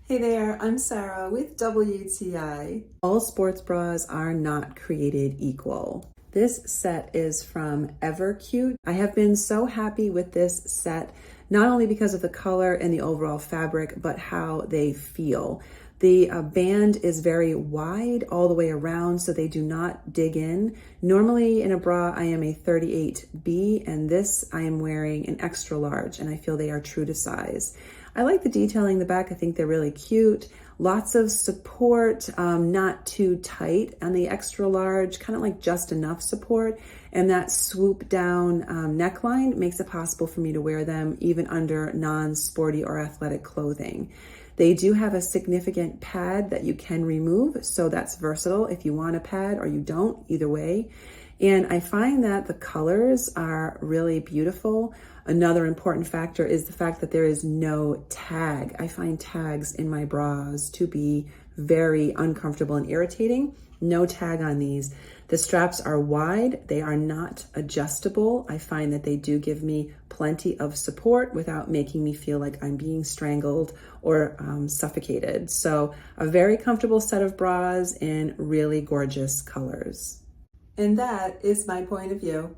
Hey there, I'm Sarah with WTI. All sports bras are not created equal. This set is from Evercute. I have been so happy with this set, not only because of the color and the overall fabric, but how they feel. The band is very wide all the way around, so they do not dig in. Normally in a bra, I am a 38B, and this I am wearing an extra large, and I feel they are true to size. I like the detailing in the back. I think they're really cute. Lots of support, not too tight on the extra large, kind of like just enough support. And that swoop down neckline makes it possible for me to wear them even under non-sporty or athletic clothing. They do have a significant pad that you can remove, so that's versatile if you want a pad or you don't, either way. And I find that the colors are really beautiful. Another important factor is the fact that there is no tag. I find tags in my bras to be very uncomfortable and irritating. No tag on these. The straps are wide. They are not adjustable. I find that they do give me plenty of support without making me feel like I'm being strangled or suffocated. So a very comfortable set of bras in really gorgeous colors. And that is my point of view.